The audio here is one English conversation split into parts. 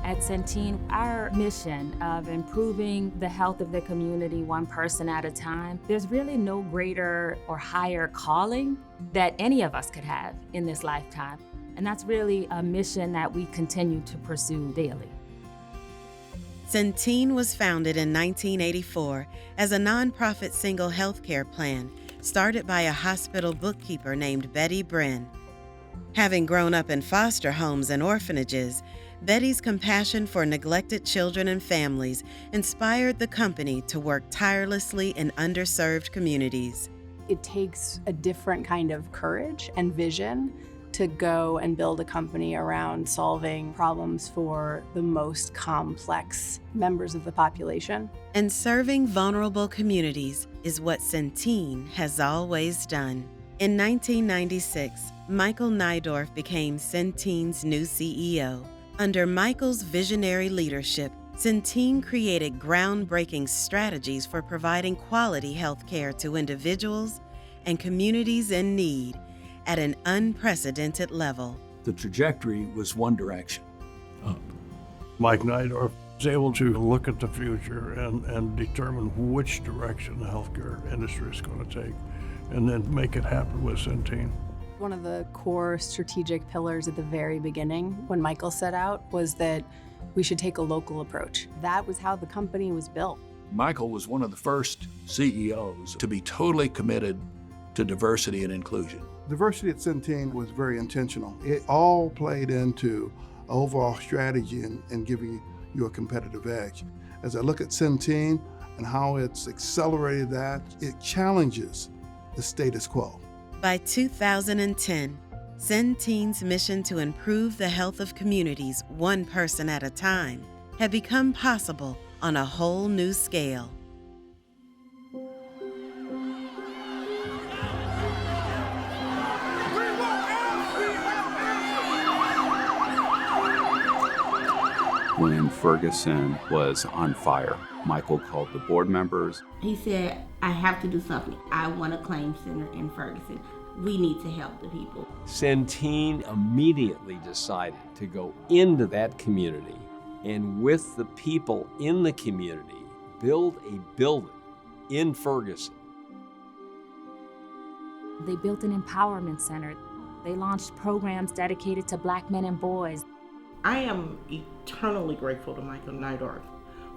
At Centene, our mission of improving the health of the community one person at a time, there's really no greater or higher calling that any of us could have in this lifetime. And that's really a mission that we continue to pursue daily. Centene was founded in 1984 as a nonprofit single healthcare plan started by a hospital bookkeeper named Betty Brin. Having grown up in foster homes and orphanages, Betty's compassion for neglected children and families inspired the company to work tirelessly in underserved communities. It takes a different kind of courage and vision to go and build a company around solving problems for the most complex members of the population. And serving vulnerable communities is what Centene has always done. In 1996, Michael Neidorff became Centene's new CEO. Under Michael's visionary leadership, Centene created groundbreaking strategies for providing quality health care to individuals and communities in need at an unprecedented level. The trajectory was one direction, up. Mike Neidorff was able to look at the future and determine which direction the healthcare industry is going to take, and then make it happen with Centene. One of the core strategic pillars at the very beginning, when Michael set out, was that we should take a local approach. That was how the company was built. Michael was one of the first CEOs to be totally committed to diversity and inclusion. Diversity at Centene was very intentional. It all played into overall strategy and giving you a competitive edge. As I look at Centene and how it's accelerated that, it challenges the status quo. By 2010, Centene's mission to improve the health of communities one person at a time had become possible on a whole new scale. When Ferguson was on fire, Michael called the board members. He said, I have to do something. I want a claim center in Ferguson. We need to help the people. Centene immediately decided to go into that community and with the people in the community, build a building in Ferguson. They built an empowerment center. They launched programs dedicated to Black men and boys. I am eternally grateful to Michael Neidorff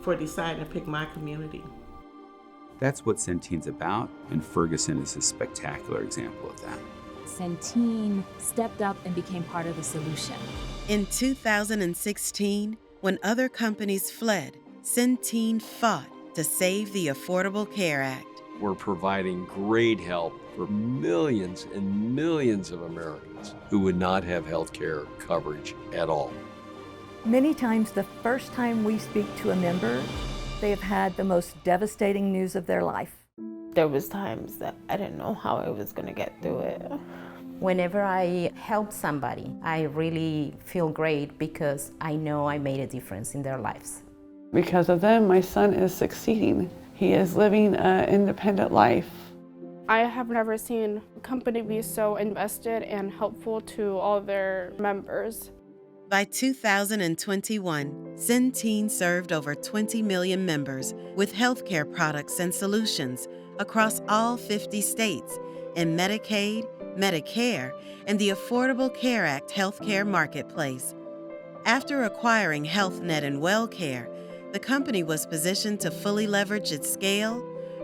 for deciding to pick my community. That's what Centene's about, and Ferguson is a spectacular example of that. Centene stepped up and became part of the solution. In 2016, when other companies fled, Centene fought to save the Affordable Care Act. We're providing great help for millions and millions of Americans who would not have health care coverage at all. Many times the first time we speak to a member, they have had the most devastating news of their life. There was times that I didn't know how I was going to get through it. Whenever I help somebody, I really feel great because I know I made a difference in their lives. Because of them, my son is succeeding. He is living an independent life. I have never seen a company be so invested and helpful to all their members. By 2021, Centene served over 20 million members with healthcare products and solutions across all 50 states in Medicaid, Medicare, and the Affordable Care Act healthcare marketplace. After acquiring HealthNet and WellCare, the company was positioned to fully leverage its scale,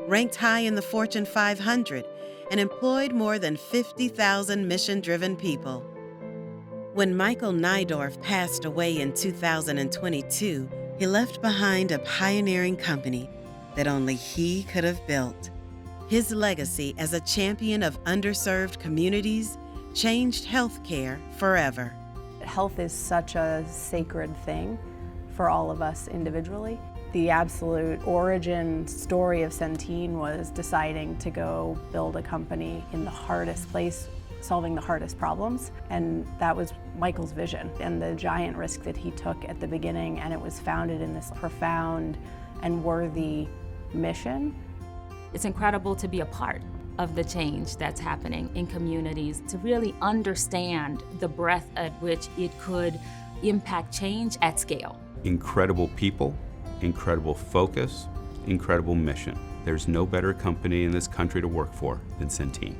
ranked high in the Fortune 500, and employed more than 50,000 mission-driven people. When Michael Neidorff passed away in 2022, he left behind a pioneering company that only he could have built. His legacy as a champion of underserved communities changed healthcare forever. Health is such a sacred thing for all of us individually. The absolute origin story of Centene was deciding to go build a company in the hardest place, solving the hardest problems, and that was Michael's vision and the giant risk that he took at the beginning, and it was founded in this profound and worthy mission. It's incredible to be a part of the change that's happening in communities, to really understand the breadth at which it could impact change at scale. Incredible people, incredible focus, incredible mission. There's no better company in this country to work for than Centene.